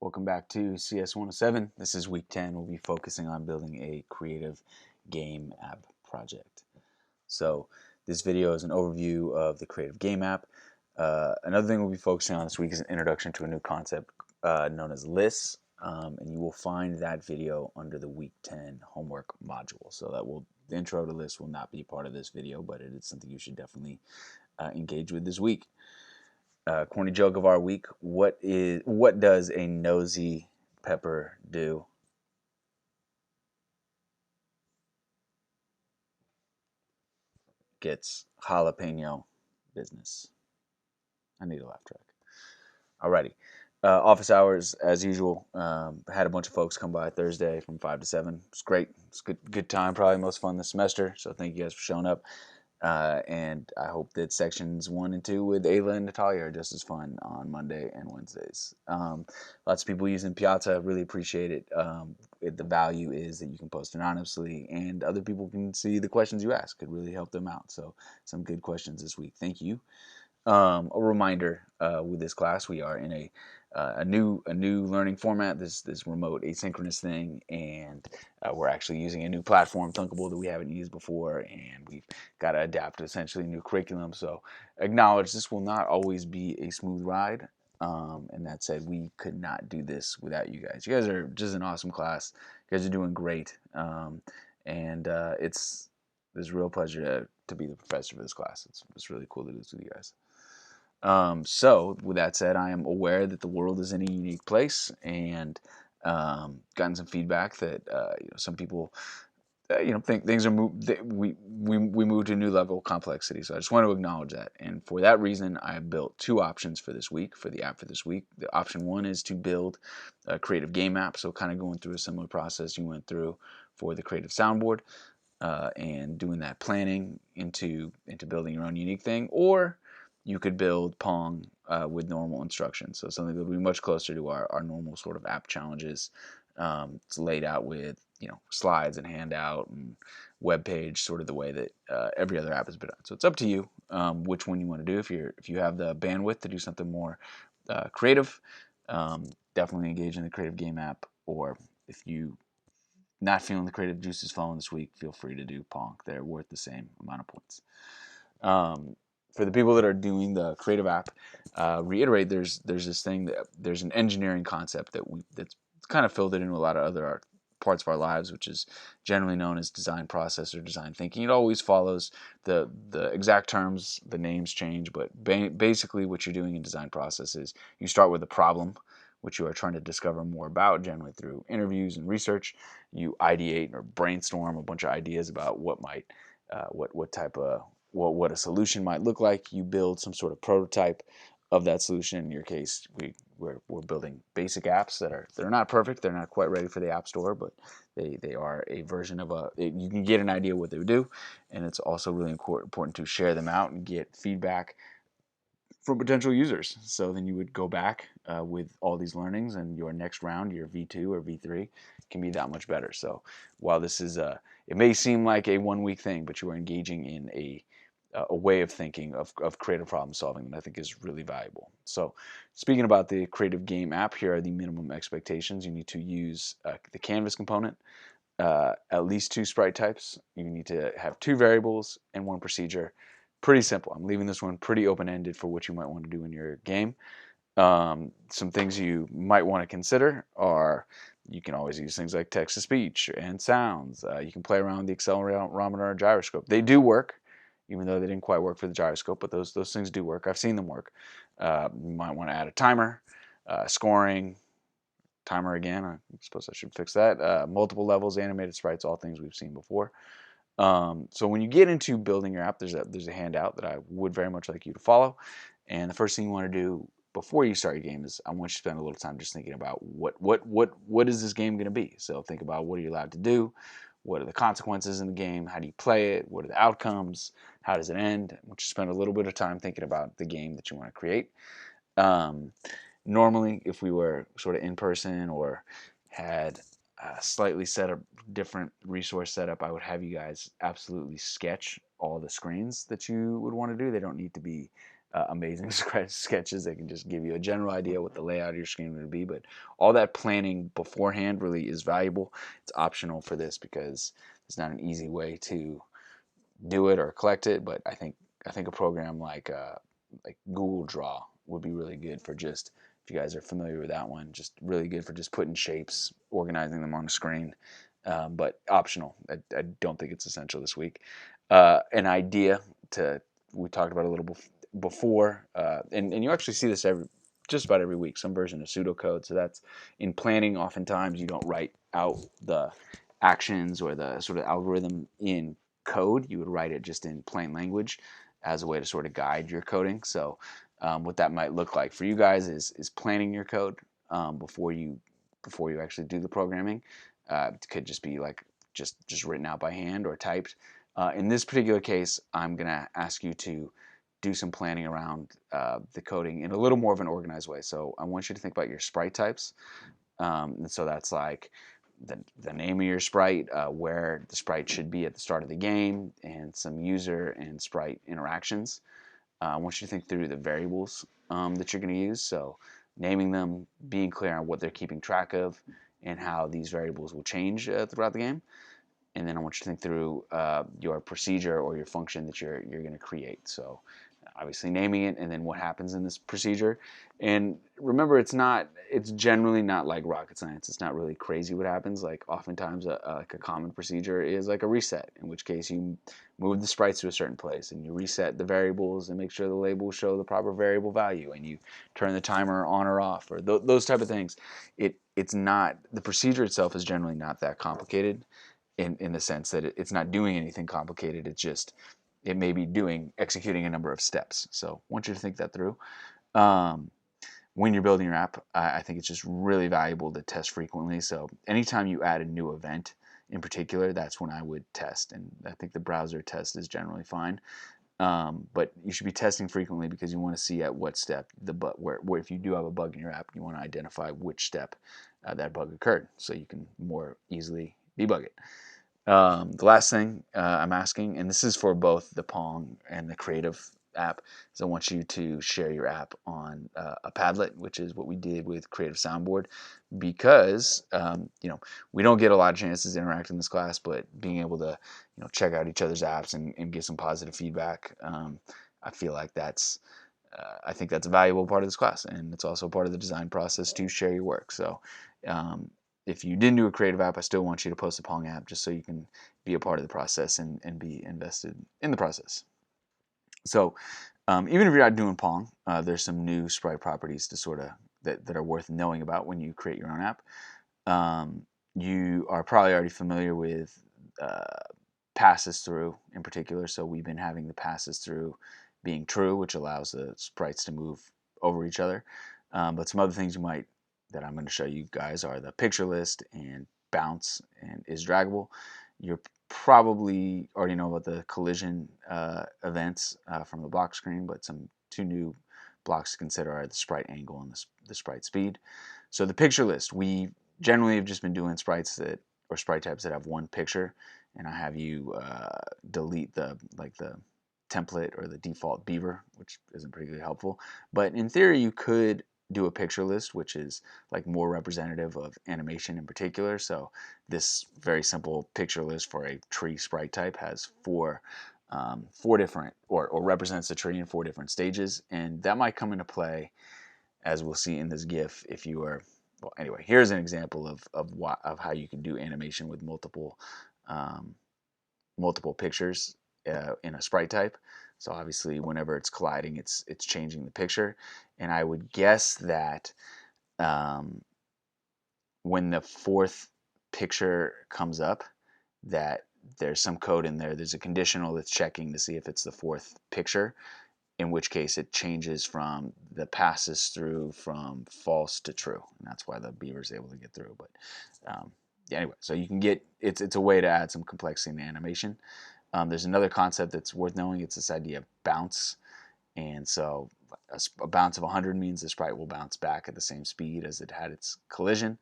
Welcome back to CS 107. This is week 10. We'll be focusing on building a creative game app project. So, this video is an overview of the creative game app. Another thing we'll be focusing on this week is an introduction to a new concept known as lists. And you will find that video under the week 10 homework module. So, the intro to lists will not be part of this video, but it is something you should definitely engage with this week. Corny joke of our week: what does a nosy pepper do? Gets jalapeno business. I need a laugh track. Alrighty. Office hours as usual. Had a bunch of folks come by Thursday from 5 to 7. It's great. It's good time. Probably most fun this semester. So thank you guys for showing up. And I hope that sections 1 and 2 with Ayla and Natalia are just as fun on Monday and Wednesdays. Lots of people using Piazza. Really appreciate it. The value is that you can post anonymously and other people can see the questions you ask. Could really help them out. So some good questions this week. Thank you. A reminder with this class, we are in a new learning format, this remote asynchronous thing, and we're actually using a new platform, Thunkable, that we haven't used before, and we've got to adapt to essentially a new curriculum. So acknowledge this will not always be a smooth ride. And that said, we could not do this without you guys. You guys are just an awesome class. You guys are doing great, and it's a real pleasure to be the professor for this class. It's really cool to do this with you guys. So with that said, I am aware that the world is in a unique place, and gotten some feedback that some people think things are we moved to a new level of complexity. So I just want to acknowledge that, and for that reason, I have built two options for this week, for the app for this week. The option one is to build a creative game app, so kind of going through a similar process you went through for the creative soundboard, and doing that planning into building your own unique thing, or you could build Pong with normal instructions. So something that would be much closer to our normal sort of app challenges. It's laid out with slides and handout and web page, sort of the way that every other app has been done. So it's up to you which one you want to do. If you have the bandwidth to do something more creative, definitely engage in the creative game app. Or if you not feeling the creative juices flowing this week, feel free to do Pong. They're worth the same amount of points. For the people that are doing the creative app, reiterate there's this thing that there's an engineering concept that's kind of filtered into a lot of other parts of our lives, which is generally known as design process or design thinking. It always follows the exact terms, the names change, but basically what you're doing in design process is you start with a problem, which you are trying to discover more about, generally through interviews and research. You ideate or brainstorm a bunch of ideas about what might, what type of what a solution might look like. You build some sort of prototype of that solution. In your case, we're building basic apps that are not perfect. They're not quite ready for the App Store, but they are a version of you can get an idea what they would do, and it's also really important to share them out and get feedback from potential users. So then you would go back with all these learnings, and your next round, your V2 or V3, can be that much better. So while this is it may seem like a 1 week thing, but you are engaging in a way of thinking of creative problem solving that I think is really valuable. So speaking about the creative game app, here are the minimum expectations. You need to use the canvas component, at least 2 sprite types. You need to have 2 variables and 1 procedure. Pretty simple. I'm leaving this one pretty open-ended for what you might want to do in your game. Some things you might want to consider are you can always use things like text-to-speech and sounds. You can play around with the accelerometer or gyroscope. They do work, even though they didn't quite work for the gyroscope, but those things do work. I've seen them work. You might want to add a timer, scoring, timer again. I suppose I should fix that. Multiple levels, animated sprites, all things we've seen before. So when you get into building your app, there's a handout that I would very much like you to follow. And the first thing you want to do before you start your game is I want you to spend a little time just thinking about what is this game going to be. So think about what are you allowed to do, what are the consequences in the game, how do you play it, what are the outcomes, how does it end. I want you to spend a little bit of time thinking about the game that you want to create. Normally, if we were sort of in person or had slightly set up different resource setup, I would have you guys absolutely sketch all the screens that you would want to do. They don't need to be amazing sketches. They can just give you a general idea what the layout of your screen would be, but all that planning beforehand really is valuable. It's optional for this because it's not an easy way to do it or collect it, but I think a program like Google Draw would be really good for just, if you guys are familiar with that one, just really good for just putting shapes, organizing them on the screen, but optional. I don't think it's essential this week. An idea to, we talked about a little before, and you actually see this just about every week, some version of pseudocode. So that's in planning. Oftentimes you don't write out the actions or the sort of algorithm in code. You would write it just in plain language as a way to sort of guide your coding. So what that might look like for you guys is planning your code before you actually do the programming. It could just be like just written out by hand or typed. In this particular case, I'm gonna ask you to do some planning around the coding in a little more of an organized way. So I want you to think about your sprite types. And so that's like the name of your sprite, where the sprite should be at the start of the game, and some user and sprite interactions. I want you to think through the variables that you're going to use. So naming them, being clear on what they're keeping track of, and how these variables will change throughout the game. And then I want you to think through your procedure or your function that you're going to create. So obviously naming it, and then what happens in this procedure. And remember, it's generally not like rocket science. It's not really crazy what happens. Like oftentimes like a common procedure is like a reset, in which case you move the sprites to a certain place and you reset the variables and make sure the labels show the proper variable value, and you turn the timer on or off, or those type of things. It's not, the procedure itself is generally not that complicated in the sense that it's not doing anything complicated. It's just, it may be executing a number of steps. So I want you to think that through. Um, when you're building your app, I think it's just really valuable to test frequently. So anytime you add a new event in particular, that's when I would test. And I think the browser test is generally fine. But you should be testing frequently because you want to see at what step where if you do have a bug in your app, you want to identify which step that bug occurred, so you can more easily debug it. The last thing I'm asking, and this is for both the Pong and the Creative app, is I want you to share your app on a Padlet, which is what we did with Creative Soundboard, because we don't get a lot of chances to interact in this class, but being able to check out each other's apps and get some positive feedback, I feel like I think that's a valuable part of this class, and it's also part of the design process to share your work. So if you didn't do a creative app, I still want you to post a Pong app just so you can be a part of the process and be invested in the process. So even if you're not doing Pong, there's some new Sprite properties to sort of that are worth knowing about when you create your own app. You are probably already familiar with passes through in particular. So we've been having the passes through being true, which allows the sprites to move over each other. But some other things that I'm going to show you guys are the picture list and bounce and is draggable. You're probably already know about the collision events from the block screen, but two new blocks to consider are the sprite angle and the sprite speed. So the picture list, we generally have just been doing sprite types that have one picture, and I have you delete the template or the default beaver, which isn't particularly helpful. But in theory, you could do a picture list, which is like more representative of animation in particular. So this very simple picture list for a tree sprite type has four different, or represents the tree in 4 different stages, and that might come into play, as we'll see in this GIF, if you are, well, anyway, here's an example of how you can do animation with multiple pictures in a sprite type. So obviously, whenever it's colliding, it's changing the picture, and I would guess that when the 4th picture comes up, that there's some code in there. There's a conditional that's checking to see if it's the 4th picture, in which case it changes from the passes through from false to true, and that's why the beaver is able to get through. But yeah, anyway, so you can get, it's a way to add some complexity in the animation. There's another concept that's worth knowing. It's this idea of bounce, and so a bounce of 100 means the sprite will bounce back at the same speed as it had its collision.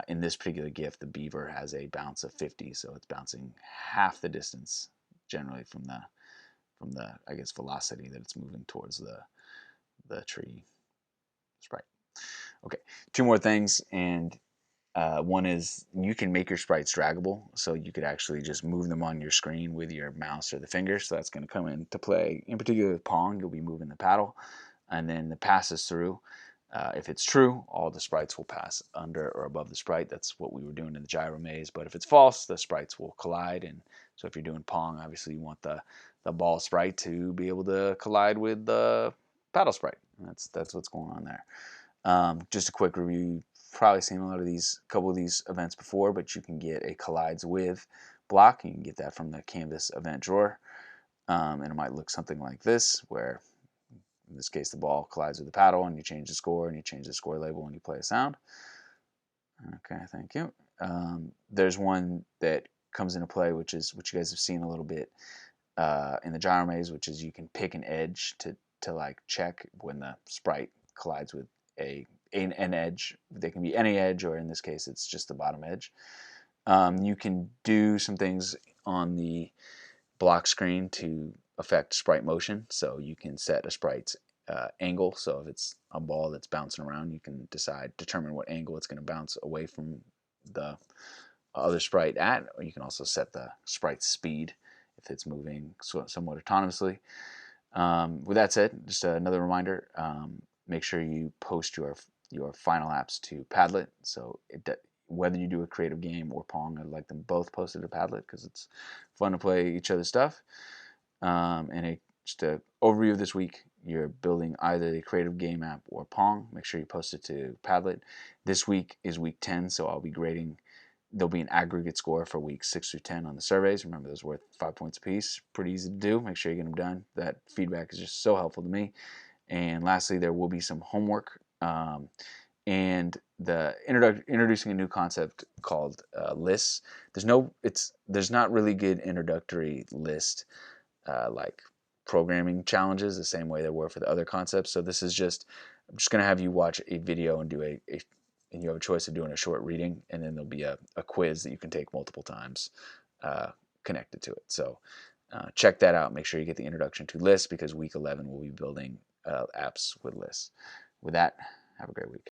In this particular GIF, the beaver has a bounce of 50, so it's bouncing half the distance generally from the I guess velocity that it's moving towards the tree sprite. Okay, two more things, and one is you can make your sprites draggable, so you could actually just move them on your screen with your mouse or the finger. So that's going to come into play. In particular with Pong, you'll be moving the paddle, and then the passes through. If it's true, all the sprites will pass under or above the sprite. That's what we were doing in the gyro maze. But if it's false, the sprites will collide. And so if you're doing Pong, obviously you want the ball sprite to be able to collide with the paddle sprite. That's what's going on there. Just a quick review. You've probably seen a couple of these events before, but you can get a collides with block. You can get that from the canvas event drawer. And it might look something like this, where in this case the ball collides with the paddle, and you change the score, and you change the score label when you play a sound. Okay, thank you. There's one that comes into play, which is what you guys have seen a little bit in the gyro maze, which is you can pick an edge to like check when the sprite collides with an edge. They can be any edge, or in this case, it's just the bottom edge. You can do some things on the block screen to affect sprite motion. So you can set a sprite's angle. So if it's a ball that's bouncing around, you can determine what angle it's going to bounce away from the other sprite at. Or you can also set the sprite's speed if it's moving somewhat autonomously. With that said, just another reminder, make sure you post your final apps to Padlet. So whether you do a creative game or Pong, I'd like them both posted to Padlet because it's fun to play each other's stuff. And just an overview of this week, you're building either the creative game app or Pong. Make sure you post it to Padlet. This week is week 10, so I'll be grading. There'll be an aggregate score for weeks 6 through 10 on the surveys. Remember, those are worth 5 points apiece. Pretty easy to do. Make sure you get them done. That feedback is just so helpful to me. And lastly, there will be some homework and the introducing a new concept called lists. There's not really good introductory list like programming challenges the same way there were for the other concepts. So I'm just going to have you watch a video and do and you have a choice of doing a short reading, and then there'll be a quiz that you can take multiple times connected to it. So check that out. Make sure you get the introduction to lists, because week 11 we'll be building apps with lists. With that, have a great week.